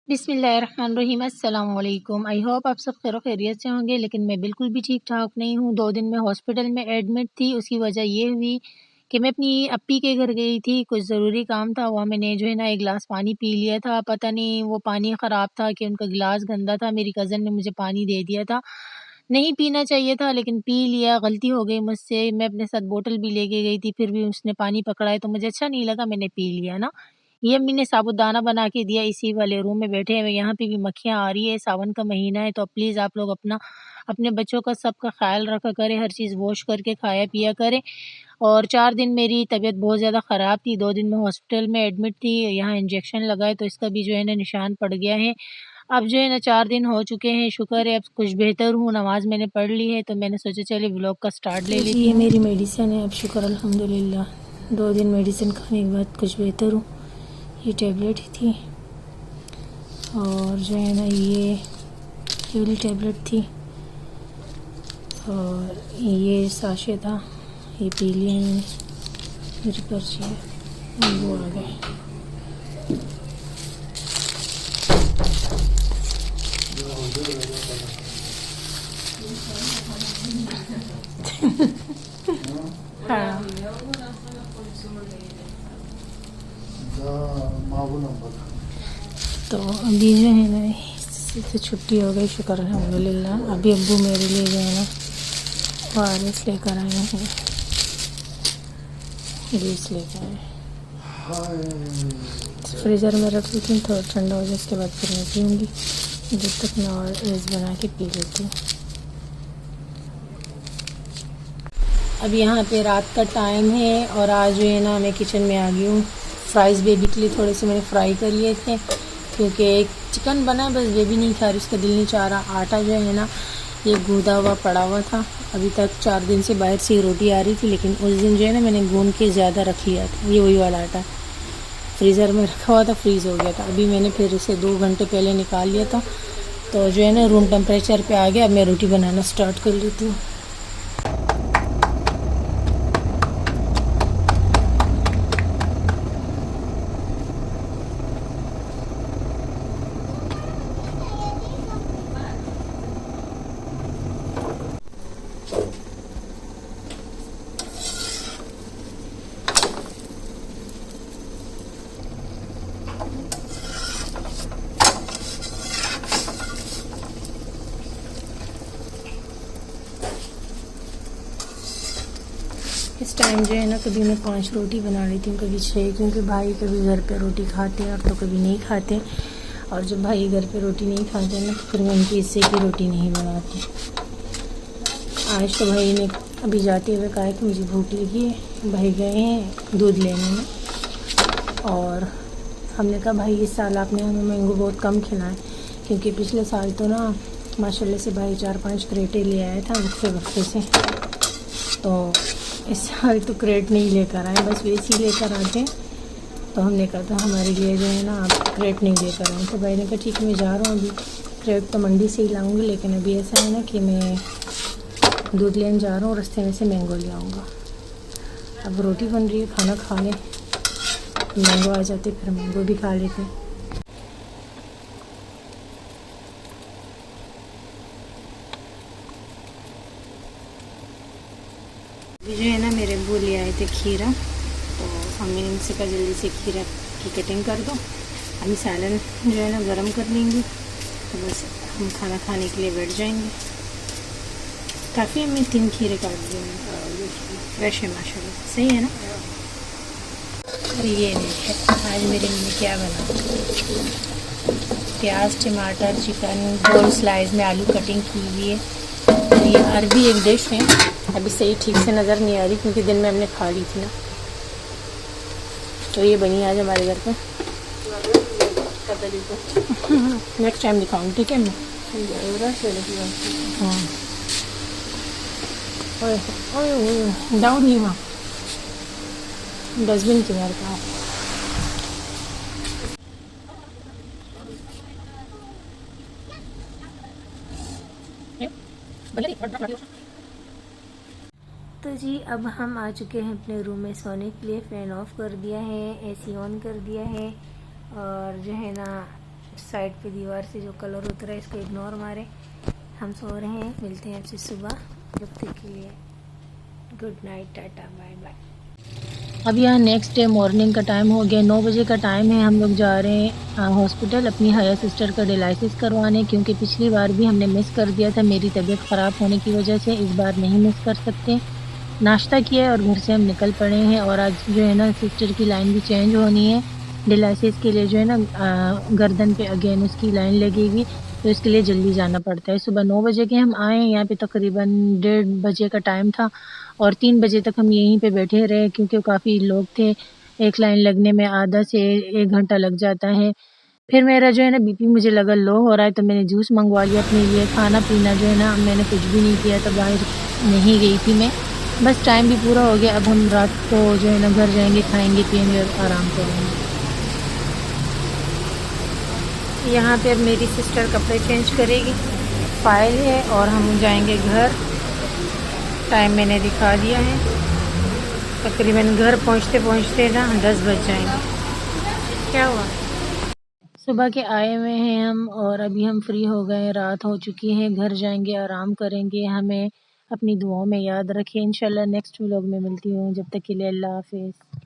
बिस्मिल्लाहिर्रहमानिर्रहीम अस्सलाम वालेकुम। आई होप आप सब खैर खैरियत से होंगे, लेकिन मैं बिल्कुल भी ठीक ठाक नहीं हूँ। 2 दिन मैं हॉस्पिटल में एडमिट थी। उसकी वजह ये हुई कि मैं अपनी अप्पी के घर गई थी, कुछ ज़रूरी काम था। वहाँ मैंने जो है ना 1 गिलास पानी पी लिया था। पता नहीं वो पानी ख़राब था कि उनका गिलास गंदा था। मेरी कज़न ने मुझे पानी दे दिया था। नहीं पीना चाहिए था, लेकिन पी लिया, गलती हो गई मुझसे। मैं अपने साथ बोतल भी लेके गई थी, फिर भी उसने पानी पकड़ा है तो मुझे अच्छा नहीं लगा, मैंने पी लिया ना। ये अम्मी ने साबूदाना बना के दिया, इसी वाले रूम में बैठे हैं। यहाँ पे भी मक्खियाँ आ रही है, सावन का महीना है, तो प्लीज़ आप लोग अपने बच्चों का सबका ख़्याल रखा करें, हर चीज़ वॉश करके खाया पिया करें। और 4 दिन मेरी तबीयत बहुत ज़्यादा ख़राब थी, 2 दिन मैं हॉस्पिटल में एडमिट थी, यहाँ इंजेक्शन लगाए तो इसका भी जो है ना निशान पड़ गया है। अब जो है ना 4 दिन हो चुके हैं, शुक्र है अब कुछ बेहतर हूँ, नमाज़ मैंने पढ़ ली है, तो मैंने सोचा चलिए व्लॉग का स्टार्ट ले लेती हूँ। ये मेरी मेडिसिन है, अब शुक्र अल्हम्दुलिल्लाह 2 दिन मेडिसिन खाने के बाद कुछ बेहतर हूँ। ये टैबलेट ही थी और जो है ना ये वाली टैबलेट थी और ये साशे था, ये पी लिया मैंने। मेरी पर्ची है, वो आ गए। हाँ तो अभी जो है ना इससे छुट्टी हो गई, शुक्र अल्हम्दुलिल्लाह। अभी अब्बू मेरे लिए जो है ना वारिस लेकर आए हैं, जूस लेकर आए। फ्रीज़र में रख लेती हूँ, थोड़ा ठंडा हो जाए उसके बाद फिर मैं पीऊँगी। जब तक मैं और रेस बना के पी लेती हूँ। अब यहाँ पे रात का टाइम है और आज जो है ना मैं किचन में आ गई हूँ। फ्राइज़ बेबी के लिए थोड़े से मैंने फ्राई कर लिए थे, क्योंकि एक चिकन बना है, बस बेबी नहीं खा रही, उसका दिल नहीं चाह रहा। आटा जो है ना ये गूँधा हुआ पड़ा हुआ था, अभी तक 4 दिन से बाहर से रोटी आ रही थी, लेकिन उस दिन जो है ना मैंने गूँध के ज़्यादा रख लिया था। ये वही वाला आटा फ्रीज़र में रखा हुआ था, फ्रीज़ हो गया था। अभी मैंने फिर इसे 2 घंटे पहले निकाल लिया था, तो जो है ना रूम टेम्परेचर पे आ गया। अब मैं रोटी बनाना स्टार्ट कर लेती हूँ। इस टाइम जो है ना कभी मैं 5 रोटी बना लेती हूँ, कभी 6, क्योंकि भाई कभी घर पे रोटी खाते हैं और तो कभी नहीं खाते। और जब भाई घर पे रोटी नहीं खाते ना तो फिर मैं उनकी हिस्से की रोटी नहीं बनाती। आज तो भाई ने अभी जाते हुए कहा कि मुझे भूख लगी है, भाई गए हैं दूध लेने में। और हमने कहा भाई इस साल आपने हमें मैंगो बहुत कम खिलाएं, क्योंकि पिछले साल तो ना माशाल्लाह से भाई 4-5 क्रेटे ले आया था वक्फे से, तो इस साल तो क्रेट नहीं लेकर आए, बस वैसे ही लेकर आते हैं। तो हमने कहा था हमारे लिए जो है ना आप क्रेट नहीं लेकर आए। तो भाई ने कहा ठीक है मैं जा रहा हूँ, अभी क्रेट तो मंडी से ही लाऊंगी, लेकिन अभी ऐसा है ना कि मैं दूध लेने जा रहा हूँ, रास्ते में से मैंगो ले आऊँगा। अब रोटी बन रही है, खाना खा लें, मैंगो आ जाते फिर मैंगो भी खा लेते। अभी जो है ना मेरे अब्बू ले आए थे खीरा, तो हमने इनसे कहा जल्दी से खीरा की कटिंग कर दो। अभी सैलन जो है ना गरम कर लेंगे, तो बस हम खाना खाने के लिए बैठ जाएंगे। काफ़ी हमने 3 खीरे काट दिए हैं, फ्रेश है माशाल्लाह, सही है ना। और ये देखिए आज मेरे लिए क्या बना, प्याज टमाटर चिकन गोल स्लाइस में आलू कटिंग की हुई है। ये अरबी एक डिश है, अभी सही ठीक से नज़र नहीं आ रही क्योंकि दिन में हमने खा ली थी ना। तो ये बनी आज हमारे घर पे, नेक्स्ट टाइम दिखाऊंगी, ठीक है मैं। हाँ डाउन नहीं वहाँ डस्टबिन के बाहर का। तो जी अब हम आ चुके हैं अपने रूम में सोने के लिए। फ़ैन ऑफ़ कर दिया है, एसी ऑन कर दिया है और जो है ना साइड पे दीवार से जो कलर उतरा है इसको इग्नोर मारें। हम सो रहे हैं, मिलते हैं आपसे सुबह। जब तक के लिए good night, tata bye bye. अब यहाँ नेक्स्ट डे मॉर्निंग का टाइम हो गया, 9 बजे का टाइम है। हम लोग जा रहे हैं हॉस्पिटल अपनी हाया सिस्टर का डायलिसिस करवाने, क्योंकि पिछली बार भी हमने मिस कर दिया था मेरी तबीयत ख़राब होने की वजह से। इस बार नहीं मिस कर सकते। नाश्ता किया और घर से हम निकल पड़े हैं। और आज जो है ना सिस्टर की लाइन भी चेंज होनी है डायलिसिस के लिए, जो है ना गर्दन पे अगेन उसकी लाइन लगेगी, तो इसके लिए जल्दी जाना पड़ता है। सुबह 9 बजे के हम आए, यहाँ पे तकरीबन 1:30 बजे का टाइम था और 3 बजे तक हम यहीं पे बैठे रहे, क्योंकि काफ़ी लोग थे। एक लाइन लगने में आधा से 1 घंटा लग जाता है। फिर मेरा जो है ना बीपी मुझे लगा लो हो रहा है, तो मैंने जूस मंगवा लिया अपने लिए। खाना पीना जो है ना मैंने कुछ भी नहीं किया था, बाहर नहीं गई थी मैं। बस टाइम भी पूरा हो गया। अब हम रात को जो है ना घर जाएंगे, खाएंगे पिएंगे और आराम करेंगे। यहाँ पे अब मेरी सिस्टर कपड़े चेंज करेगी, फाइल है, और हम जाएंगे घर। टाइम मैंने दिखा दिया है, तकरीबन घर पहुँचते पहुँचते ना 10 बज जाएंगे। क्या हुआ? सुबह के आए हुए हैं हम और अभी हम फ्री हो गए, रात हो चुकी है। घर जाएंगे, आराम करेंगे। हमें अपनी दुआओं में याद रखें। इंशाल्लाह नेक्स्ट व्लॉग में मिलती हूँ। जब तक के लिए अल्लाह हाफिज़।